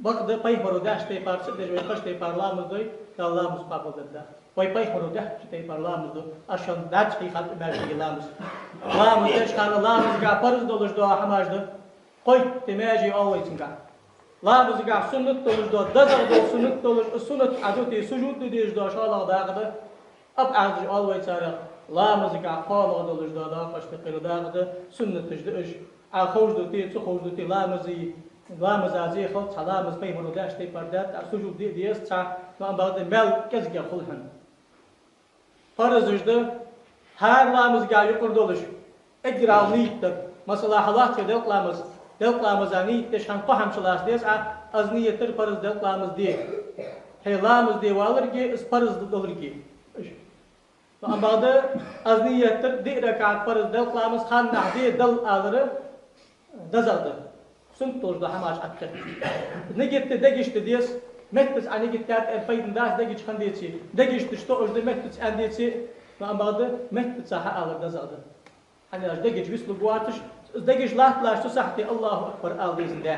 وقت پیمرو داشته پر چه دجوی خشته پر لامز دوی تا لامز قابل ده وای پیمرو داشته پر لامز دو اشان دچ کی خط مرجی لامز دش خان لامز گا پرز دولش دو هماش دو قوی تماجی آویزنگا لامز گا سنت دولش دو دزر دو سنت دولش سنت عدوتی سجود دیش دو شالا داغده اب عرض آویز سارق لامز گا قال دولش دو دا قشت قیل داغده سنت دش آخوش دو تی چه خوش دو تی لامزی لامز ازی خود سلامز پیمرو داشته پردت سجود دیست تا ما بعد مل کسی خلهن فرضش ده her لامز گا یکر دولش اجرا نیت مثلا حالات دل لامز نیت شان قهم شلاس دیس از نیتر فرض دل لامز دی هی لامز دی والرگی اس فرض دولرگی ما بعد از نیتر دی رکعت فرض دل لامز خان نهدی دل آلره دزالده سنت توش ده هماش أكثر. نجت دقيش تديس متس أنا جت الفايدة ده دقيش خنديتي دقيش تشتوش ده متس عنديتي ما بعد متس صح على ده زاده. أنا دقيش بس لقواتش دقيش لا صحتي الله أكبر ألديزن ده.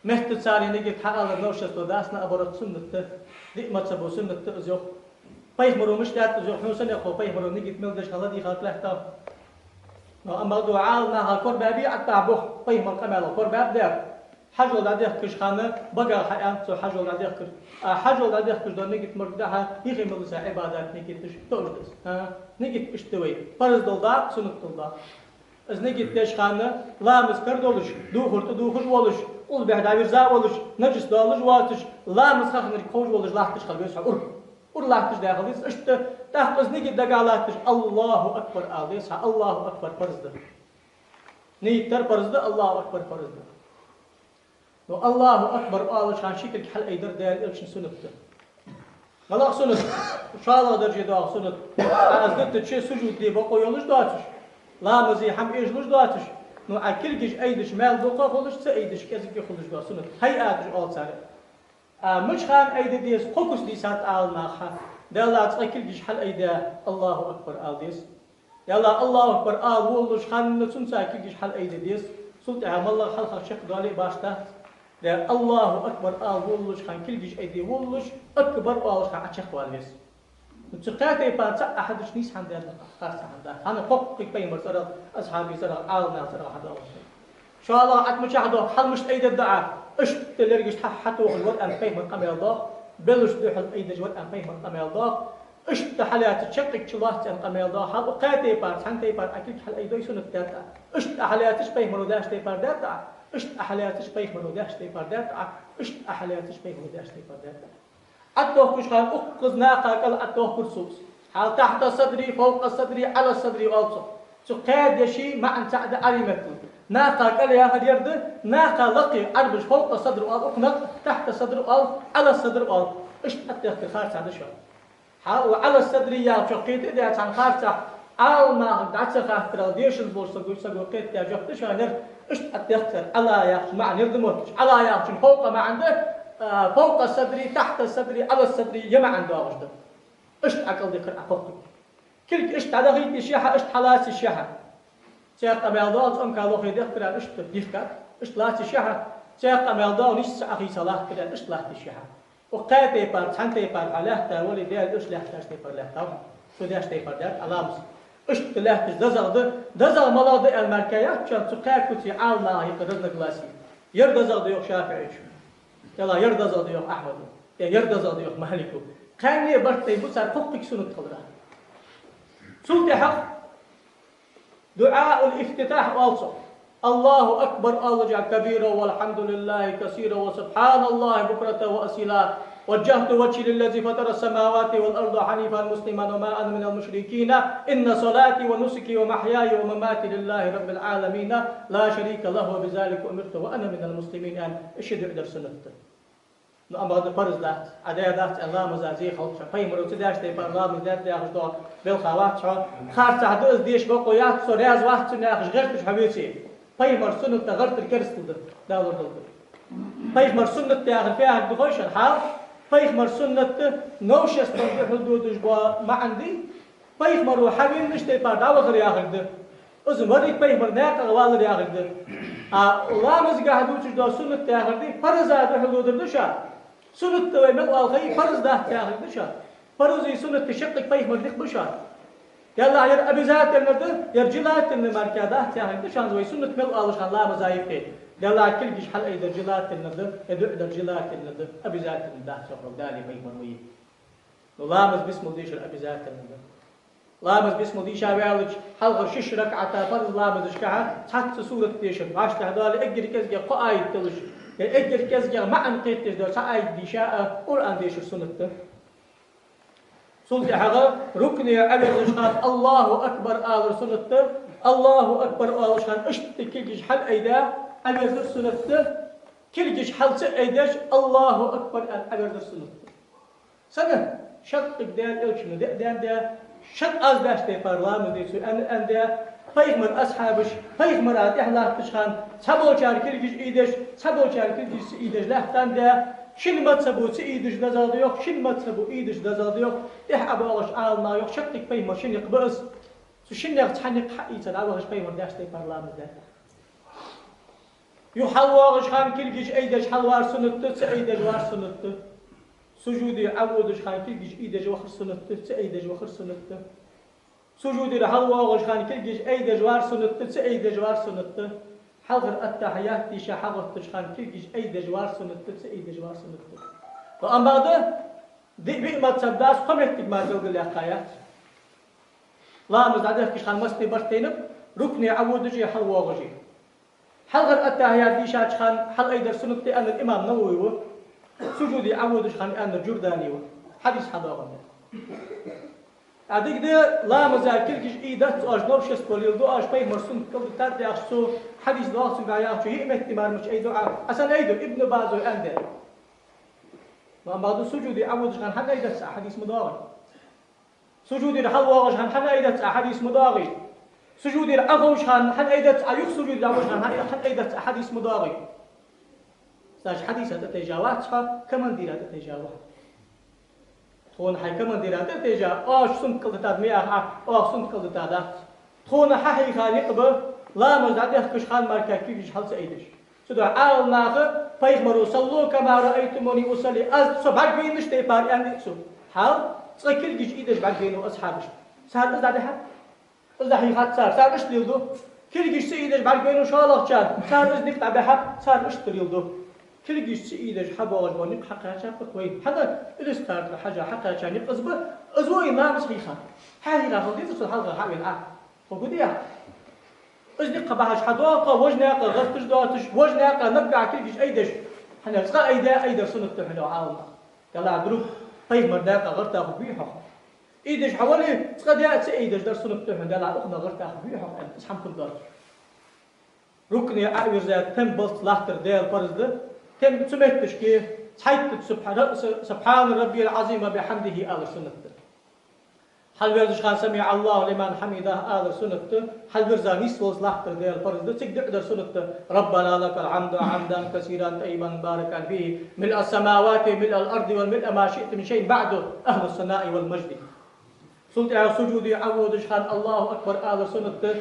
متس صار نجت على نوش استوداسنا أبرد سنت دي ما تسبو سنت زيو. بايش مرو مش ده زيو حنوسن يخو بايش مرو نجت ملدش خلادي خاطر لحتا. أما دعالنا هالكور بابي أتبعه طيب من قمة الكور باب ده حجول عديه كش خانة بقى حيان سو حجول عديه كش حجول عديه كش ده نجت مردها يخي ملسا عبادات نجت تشتوجدس نجت اشتوي فرض دولدا سنت دولدا از نجت تش خانة لا مسكر دولش دوخش ولش ول بعد عبيرزا ولش نجس دولش واتش لا مسخ نري خوش ولش لاحتش خلبيش ورلاحتش داخليس اشت تحت نجد دقالاتش الله أكبر آليس الله أكبر فرزده نيتر فرزده الله أكبر فرزده الله أكبر آلش عن شكل حل أيدر دار إلشن سنته غلاق سنت شاء الله درجة داغ سنت أزدت تشي سجود دي بقو يولش دواتش لا مزي حم إيجلش دواتش نو أكلجش أيدش مال دوقا خلش سأيدش كذلك خلش دوا سنت هيئاتش آل سارة مش خان أيدي ديس خوكس دي سات آل ناخا دالله تأكلجش حل أيدا الله أكبر آل ديس يلا الله أكبر آل ولش خان نتسون سأكلجش حل أيدي ديس سلط عم الله خلق شق دالي باشته ده الله أكبر آل ولش خان كلجش أيدي ولش أكبر آل خان أشق والديس نتقاطع يبان أحدش نيس عند خاص عنده أنا فوق بيمر صار أصحابي صار عالنا صار هذا إن شاء الله أتمشى هذا حل مش أيد الدعاء إيش تلرجش حتى الوقت أن فهم قام الله بلش دحل أيد الوقت أن فهم قام الله إيش تحليات تشقق شلات أن قام الله حل قاطع يبان سنت يبان أكيد حل أيد يسون الدعاء إيش تحليات إيش فهم روداش تيبان دعاء إيش تحليات إيش فهم روداش تيبان دعاء إيش تحليات إيش فهم روداش تيبان دعاء أتوه كش خان أقص ناقة قال أتوه كرسوس حال تحت صدري فوق صدري على صدري والصق سقاد يشي ما أنت عد أريمته ناقة قال يا هاد يرد ناقة لقي أربج فوق صدر وال أقنق تحت صدر وال على صدر وال إيش أتوه خارج هذا شو حال وعلى الصدر يا شقيت إذا عن خارج أو ما دعت خاطر الديش البورصة قلت سقوقيت يا جفت شو نر إيش أتوه على يا مع نرد موتش على يا فوق ما عنده فوق الصدر تحت الصدر على الصدر يما عنده وجده ايش اكل ذكر اخوك كل ايش تدغيت الشيحه ايش حلاس الشيحه شيخ امالدال ام قالوا خي دخل ايش تديفك ايش لاس الشيحه شيخ امالدال نيش اخي صلاح كده ايش لاس الشيحه وقاتي بار حنتي بار على تا ولي ديال ايش لا تشتي بار لا تا شو داش تي بار دات علامس ايش تلاح دزل ملاض المركيه كان تقاكتي عالنا يقدرنا كلاسي يردزل ديو شافعي يلا يرضى زاديوخ أحمد يرضى زاديوخ مهلكو كان لي برتي بصار فوقك سنة قدرة سلطة حق دعاء الافتتاح والصف الله أكبر الله كبيرا والحمد لله كثيرا وسبحان الله بكرة وأصيلا وجهت وجهي للذي فطر السماوات والأرض حنيفا مسلما وما أنا من المشركين إن صلاتي ونسكي ومحياي ومماتي لله رب العالمين لا شريك له وبذلك أمرت وأنا من المسلمين أن أشهد أقدر سنته أما هذا فرض ذات عداية ذات الله مزاجي خلق فهم رو تداش تبى الله مزاج تأخذ دوا بالخوات شو خارج عدو ديش بقويات سورياز واحد سنة غيرتش حبيبتي فهم رسول تغرت الكرس ده ورد فهم رسول تأخذ فيها بخوش الحال فهم رسول نوش استنجح حدود جوا ما عندي فهم رو حبيب مش تبى دعوة غير ياخذ ده أزم وريك فهم ناقة غوال ياخذ ده الله مزجه دوتش دا سنة تاخردي فرز هذا حدود الدشا سنة تويمل والخي فرز ده تاخرد دشا فرز سنة تشقق فيه مدلق بشا يلا يا أبي زات النرد يرجلات المركادة تاخرد دشا زوي سنة مل الله شان الله مزايفه يلا كل جيش حل أيد رجلات النرد يدق رجلات النرد أبي زات النرد شغل دالي فيه منوي الله مز بسم ديش أبي زات النرد لامز باسمه دي شابعلج حلقة شش ركعة فرض لامز شكعة حتى سورة تيشن عشت هذول اجر كزجا قايد تلش اجر كزجا ما انقيت تجد سايد دي شاء قرآن ديش السنة سلطة حقا ركن يا أبي الرشاد الله أكبر آل سنة الله أكبر آل شان اشت كل حل أيدا أبي السنة كل حل سأيداش الله أكبر أبي السنة سنة شق دال إلشنا دال شد از داشته پرلام دیسو انده پیغمبر اصحابش پیغمبرات احلاق تشخان سبوچار kirgiz ایدش سبوچار kirgiz ایدش لحتن ده şilmat sabu ایدش دزاده yok şilmat sabu ایدش دزاده yok abalaş alma yok şaktik peymar şinlik bas su şinlik thanik haqiqatan abalaş peymar dashte parlam de yu halwağış han kirgiz ایدش halvar sunuttı ایدش var sunuttı سجودي عودش خان كل جيش إيدج وخر سنت تأيدج وخر سنت سجودي رحلوا وغش خان كل جيش أيدج وار سنت تأيدج وار سنت حلقة التحيات تيشا حلقة تشخان كل جيش أيدج وار سنت تأيدج وار سنت وأما بعد دي بيئة تبداس قمت ما زوج الأخيات لا مزعده كش خان مستي برتينب ركني عودجي حلوا وغجي حلقة التحيات تيشا تشخان حلقة أيدج سنت أن الإمام نووي سجودي عودش خان أن الجرداني حديث حضارنا أديك ده لا مزاكر كيش إيده أجنب شس بوليل دو أج بيه مرسوم كل ترد يخصو حديث ده سمع يخصو هي مهتمار مش أي دعاء أصلا أيده ابن بازو عنده ما بعد سجودي عودش خان حنا إيده حديث مضاغي سجودي رحل واغش خان حنا إيده حديث مضاغي سجودي رأغوش خان حنا إيده أيوك سجودي رأغوش خان حنا إيده حديث مضاغي ساج حديثة تتجاوزها كمان ديرة تتجاوز تون حي كمان ديرة تتجاوز سنت كل تدمية سنت كل تدا تون حي خاني قبل لا مزعده كش خان مركا كيش حل سيدش سدوا عال ناخ فيغمروا صلوا كما رأيتموني أصلي أز صباح بين مش تبار يعني سو حال تسكيل جيش إيدش بعد بينه أصحابش صار إزاده حد إزاده خات صار مش تريلدو كل جيش سيدش بعد بينه شو الله كان صار إزنك تبعها صار مش تريلدو كل جيش سيدش حبوا جوانب حقها شاف كوي حدا الاستار حاجة حقها شان يقصب أزوي ما مش خيخان هذه لا خديت في الحلقة حاول الآن فقديها أزني قبعش حدواقة وجناقة غفتش دواتش وجناقة نبقى كل جيش أيدش حنا سقى أيدا سنة حنا عالنا يلا عدروب طيب مرداقة غرتا خبيحة أيدش حوالي سقى ديات أيدش در سنة حنا يلا أخنا غرتا خبيحة أنت تسحم كل دار ركني أعير زي تنبلت لاحتر ديال برز ده تم سمعتش كيف حيث سبحان ربي العظيم بحمده آل سنة هل ورزش خان سمع الله لمن حمده آل سنة هل ورزا نسوز لحتر ديال فرز تقدر سنة ربنا لك الحمد حمدا كثيرا طيبا باركا فيه ملء السماوات ملء الأرض والملء ما شئت من شيء بعده أهل الثناء والمجد سلطة سجودي عودش خان الله أكبر آل سنة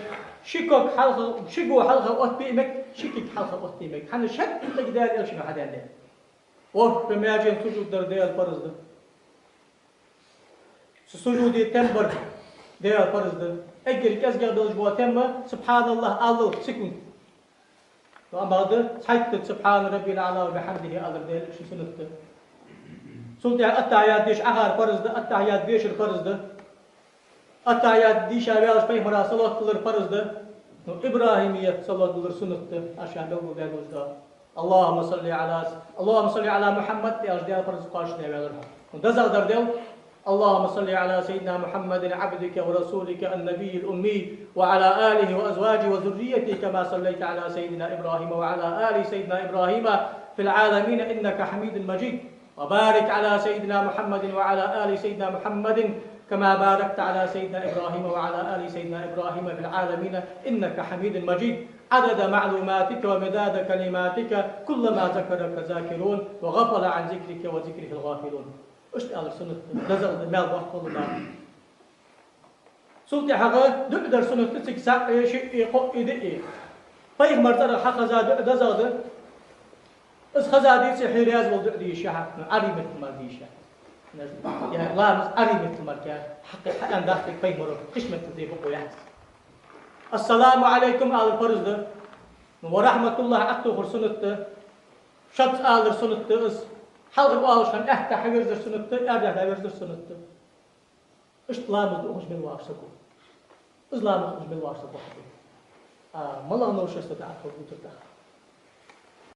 شكوك حلقة شكو حلقة وقت بيمك شكك حلقة وقت بيمك حنا شك تقدر إيش ما حدا عنده وقت بماجن سجود دردية الفرز ده سجودي تنبر ديال الفرز ده أجر كاس قبل جوا تم سبحان الله الله سكون وأما هذا حيث سبحان ربي الأعلى وبحمده الله ديال شو سنته سلطة التعيات ديش أخر فرز ده التعيات ديش الفرز ده التعيات دي شابيالش بيمرا صلاة كلر فرز ده إبراهيمية صلاة كلر سنة عشان لو بيعمل ده اللهم صل على محمد يا أجداد فرز قاش نبيعلها ودزع دردل اللهم صل على سيدنا محمد عبدك ورسولك النبي الأمي وعلى آله وأزواجه وذريته كما صليت على سيدنا إبراهيم وعلى آل سيدنا إبراهيم في العالمين إنك حميد مجيد وبارك على سيدنا محمد وعلى آل سيدنا محمد كما باركت على سيدنا إبراهيم وعلى آل سيدنا إبراهيم في العالمين إنك حميد مجيد عدد معلوماتك ومداد كلماتك كلما ذكرك ذاكرون وغفل عن ذكرك وذكره الغافلون اشتغل سنة نزل مال وقت الله سلطة حقا نقدر سنة تسك ساق شيء يقو إيدئي Peygamber tara hakazadı da zadı. Is khazadi se hiraz oldu diye şahakna arimet mar diye şah. Yani lağımız arimet mar ki hakikaten dahtek peygamber kısmet diye bu koyar. Assalamu aleykum al farzdı. Ve rahmetullah aktu hursunuttı. Şat alır sunuttı is. Halgı bağışkan ehta havirdir sunuttı. Erdah havirdir sunuttı. İştlâmız da uğuş bil varsa bu. İzlamız uğuş bil varsa bu. Malağın uğuşası da akıl budur da.